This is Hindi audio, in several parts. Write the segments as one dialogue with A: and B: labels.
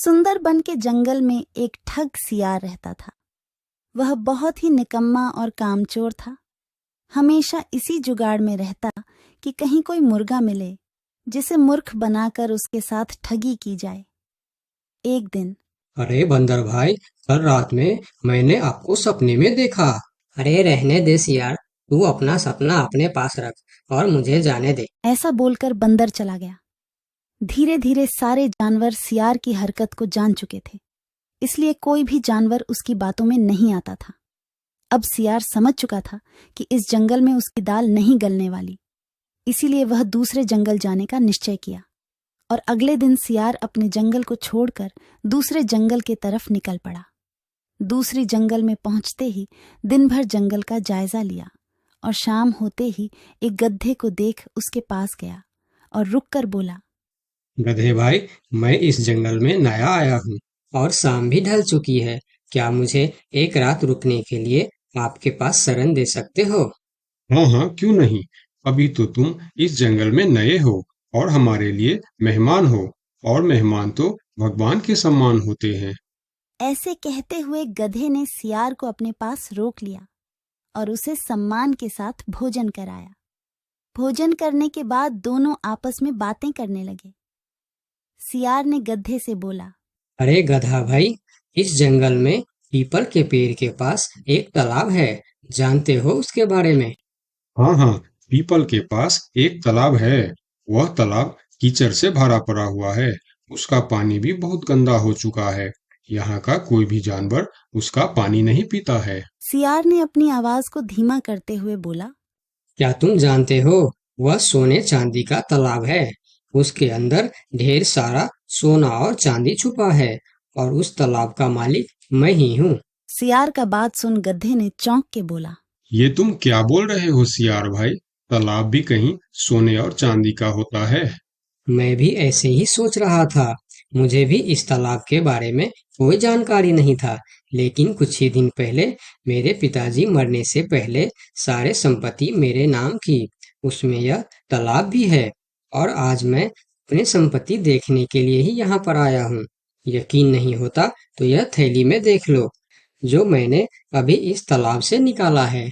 A: सुंदरबन के जंगल में एक ठग सियार रहता था। वह बहुत ही निकम्मा और कामचोर था। हमेशा इसी जुगाड़ में रहता कि कहीं कोई मुर्गा मिले जिसे मूर्ख बनाकर उसके साथ ठगी की जाए। एक दिन
B: अरे बंदर भाई, कल रात में मैंने आपको सपने में देखा। अरे रहने दे सियार, तू अपना सपना अपने पास रख और मुझे जाने दे।
A: ऐसा बोलकर बंदर चला गया। धीरे धीरे सारे जानवर सियार की हरकत को जान चुके थे, इसलिए कोई भी जानवर उसकी बातों में नहीं आता था। अब सियार समझ चुका था कि इस जंगल में उसकी दाल नहीं गलने वाली, इसीलिए वह दूसरे जंगल जाने का निश्चय किया और अगले दिन सियार अपने जंगल को छोड़कर दूसरे जंगल के तरफ निकल पड़ा। दूसरी जंगल में पहुंचते ही दिन भर जंगल का जायजा लिया और शाम होते ही एक गधे को देख उसके पास गया और रुककर बोला,
B: गधे भाई, मैं इस जंगल में नया आया हूँ और शाम भी ढल चुकी है। क्या मुझे एक रात रुकने के लिए आपके पास शरण दे सकते हो?
C: हाँ हाँ, क्यों नहीं। अभी तो तुम इस जंगल में नए हो और हमारे लिए मेहमान हो, और मेहमान तो भगवान के समान होते हैं।
A: ऐसे कहते हुए गधे ने सियार को अपने पास रोक लिया और उसे सम्मान के साथ भोजन कराया। भोजन करने के बाद दोनों आपस में बातें करने लगे। सियार ने गधे से बोला,
B: अरे गधा भाई, इस जंगल में पीपल के पेड़ के पास एक तालाब है, जानते हो उसके बारे में?
C: हाँ हाँ, पीपल के पास एक तालाब है। वह तालाब कीचड़ से भरा पड़ा हुआ है। उसका पानी भी बहुत गंदा हो चुका है। यहाँ का कोई भी जानवर उसका पानी नहीं पीता है।
A: सियार ने अपनी आवाज को धीमा करते हुए बोला,
B: क्या तुम जानते हो, वह सोने चांदी का तालाब है। उसके अंदर ढेर सारा सोना और चांदी छुपा है और उस तालाब का मालिक मैं ही हूँ।
A: सियार का बात सुन गधे ने चौंक के बोला,
C: ये तुम क्या बोल रहे हो सियार भाई? तालाब भी कहीं सोने और चांदी का होता है?
B: मैं भी ऐसे ही सोच रहा था। मुझे भी इस तालाब के बारे में कोई जानकारी नहीं था, लेकिन कुछ ही दिन पहले मेरे पिताजी मरने से पहले सारे संपत्ति मेरे नाम की। उसमें यह तालाब भी है और आज मैं अपनी संपत्ति देखने के लिए ही यहाँ पर आया हूँ। यकीन नहीं होता तो यह थैली में देख लो, जो मैंने अभी इस तालाब से निकाला है।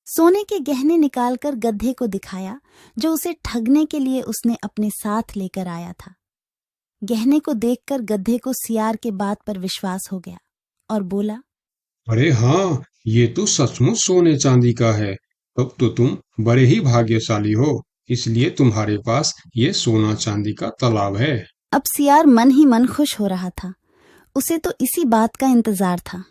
A: सोने के गहने निकालकर गधे को दिखाया, जो उसे ठगने के लिए उसने अपने साथ लेकर आया था। गहने को देखकर गधे को सियार के बात पर विश्वास हो गया और बोला,
C: अरे हाँ, ये तो सचमुच सोने चांदी का है। तब तो तुम बड़े ही भाग्यशाली हो, इसलिए तुम्हारे पास ये सोना चांदी का तालाब है।
A: अब सियार मन ही मन खुश हो रहा था। उसे तो इसी बात का इंतजार था।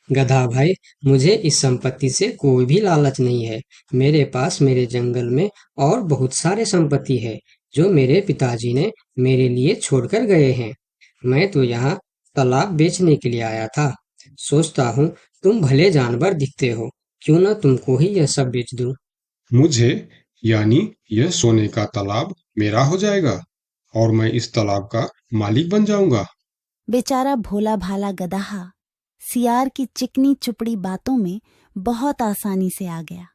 B: गधा भाई, मुझे इस संपत्ति से कोई भी लालच नहीं है। मेरे पास मेरे जंगल में और बहुत सारे संपत्ति है जो मेरे पिताजी ने मेरे लिए छोड़कर गए हैं। मैं तो यहाँ तालाब बेचने के लिए आया था। सोचता हूँ तुम भले जानवर दिखते हो, क्यों ना तुमको ही यह सब बेच दूं।
C: मुझे, यानी यह सोने का तालाब मेरा हो जाएगा और मैं इस तालाब का मालिक बन जाऊंगा।
A: बेचारा भोला भाला गदहा सियार की चिकनी चुपड़ी बातों में बहुत आसानी से आ गया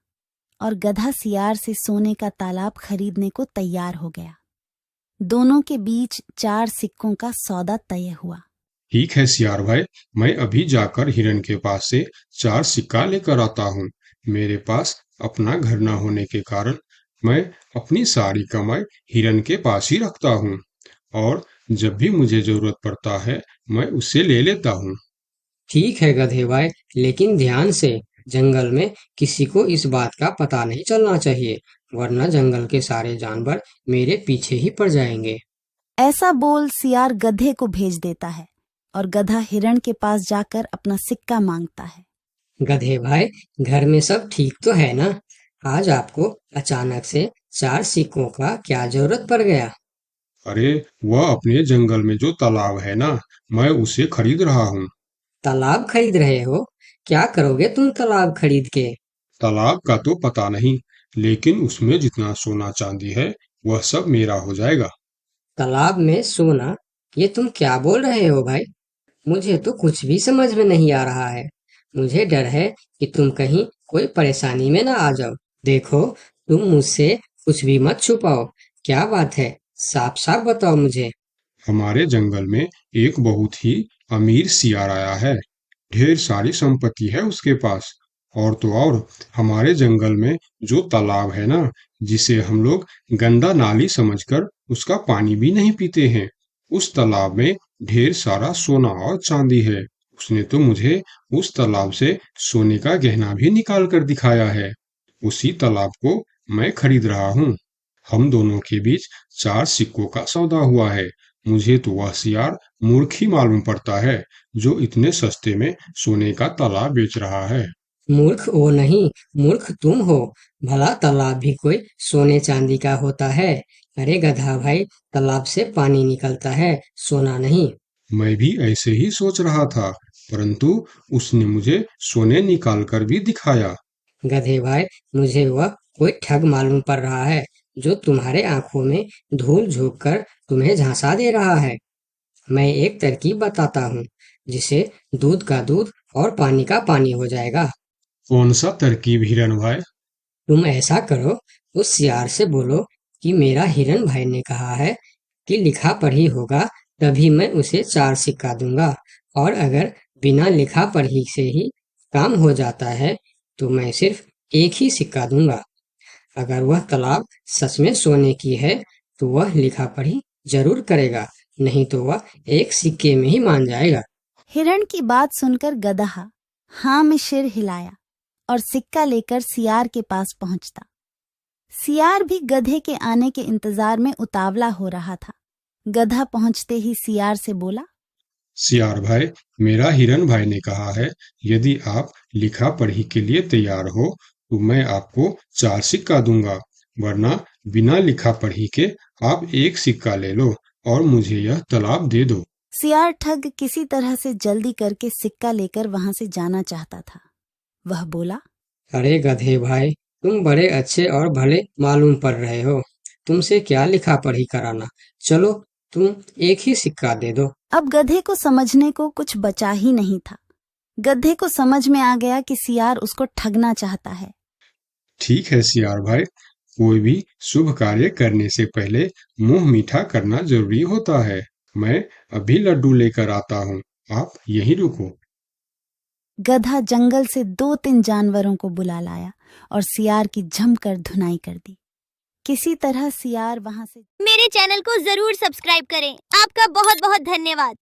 A: और गधा सियार से सोने का तालाब खरीदने को तैयार हो गया। दोनों के बीच 4 सिक्कों का सौदा तय हुआ।
C: ठीक है सियार भाई, मैं अभी जाकर हिरन के पास से 4 सिक्का लेकर आता हूँ। मेरे पास अपना घर न होने के कारण मैं अपनी सारी कमाई हिरन के पास ही रखता हूँ, और जब भी मुझे जरूरत पड़ता है मैं उससे ले लेता हूँ।
B: ठीक है गधे भाई, लेकिन ध्यान से, जंगल में किसी को इस बात का पता नहीं चलना चाहिए, वरना जंगल के सारे जानवर मेरे पीछे ही पड़ जाएंगे।
A: ऐसा बोल सियार गधे को भेज देता है और गधा हिरण के पास जाकर अपना सिक्का मांगता है।
B: गधे भाई, घर में सब ठीक तो है ना? आज आपको अचानक से 4 सिक्कों का क्या जरूरत पड़ गया?
C: अरे वह अपने जंगल में जो तालाब है ना, मैं उसे खरीद रहा हूँ।
B: तालाब खरीद रहे हो? क्या करोगे तुम तालाब खरीद के?
C: तालाब का तो पता नहीं, लेकिन उसमें जितना सोना चांदी है वह सब मेरा हो जाएगा।
B: तालाब में सोना? ये तुम क्या बोल रहे हो भाई? मुझे तो कुछ भी समझ में नहीं आ रहा है। मुझे डर है कि तुम कहीं कोई परेशानी में ना आ जाओ। देखो, तुम मुझसे कुछ भी मत छुपाओ। क्या बात है? साफ साफ बताओ मुझे।
C: हमारे जंगल में एक बहुत ही अमीर सियार आया है। ढेर सारी संपत्ति है उसके पास। और तो और हमारे जंगल में जो तालाब है ना, जिसे हम लोग गंदा नाली समझकर उसका पानी भी नहीं पीते हैं, उस तालाब में ढेर सारा सोना और चांदी है। उसने तो मुझे उस तालाब से सोने का गहना भी निकाल कर दिखाया है। उसी तालाब को मैं खरीद रहा हूँ। हम दोनों के बीच 4 सिक्कों का सौदा हुआ है। मुझे तो वह सियार मूर्ख ही मालूम पड़ता है, जो इतने सस्ते में सोने का तालाब बेच रहा है।
B: मूर्ख वो नहीं, मूर्ख तुम हो। भला तालाब भी कोई सोने चांदी का होता है? अरे गधा भाई, तालाब से पानी निकलता है, सोना नहीं।
C: मैं भी ऐसे ही सोच रहा था, परंतु उसने मुझे सोने निकाल कर भी दिखाया।
B: गधे भाई, मुझे वह कोई ठग मालूम पड़ रहा है, जो तुम्हारे आंखों में धूल झोंक कर तुम्हें झांसा दे रहा है। मैं एक तरकीब बताता हूँ, जिसे दूध का दूध और पानी का पानी हो जाएगा।
C: कौन सा तरकीब हिरन भाई?
B: तुम ऐसा करो, उस सियार से बोलो कि मेरा हिरन भाई ने कहा है कि लिखा पढ़ी होगा तभी मैं उसे 4 सिक्का दूंगा, और अगर बिना लिखा पढ़ी से ही काम हो जाता है तो मैं सिर्फ 1 ही सिक्का दूंगा। अगर वह तालाब सच में सोने की है तो वह लिखा पढ़ी जरूर करेगा, नहीं तो वह 1 सिक्के में ही मान जाएगा।
A: हिरण की बात सुनकर गधा हाँ में सिर हिलाया और सिक्का लेकर सियार के पास पहुंचता। सियार भी गधे के आने के इंतजार में उतावला हो रहा था। गधा पहुंचते ही सियार से बोला,
C: सियार भाई, मेरा हिरन भाई ने कहा है, यदि आप लिखा पढ़ी के लिए तैयार हो तो मैं आपको 4 सिक्का दूंगा, वरना बिना लिखा पढ़ी के आप 1 सिक्का ले लो और मुझे यह तालाब दे दो।
A: सियार ठग किसी तरह से जल्दी करके सिक्का लेकर वहां से जाना चाहता था। वह बोला,
B: अरे गधे भाई, तुम बड़े अच्छे और भले मालूम पड़ रहे हो, तुमसे क्या लिखा पढ़ी कराना। चलो, तुम 1 ही सिक्का दे दो।
A: अब गधे को समझने को कुछ बचा ही नहीं था। गधे को समझ में आ गया कि सियार उसको ठगना चाहता है।
C: ठीक है सियार भाई, कोई भी शुभ कार्य करने से पहले मुंह मीठा करना जरूरी होता है। मैं अभी लड्डू लेकर आता हूँ, आप यहीं रुको।
A: गधा जंगल से 2-3 जानवरों को बुला लाया और सियार की जमकर धुनाई कर दी। किसी तरह सियार वहां से।
D: मेरे चैनल को जरूर सब्सक्राइब करें। आपका बहुत बहुत धन्यवाद।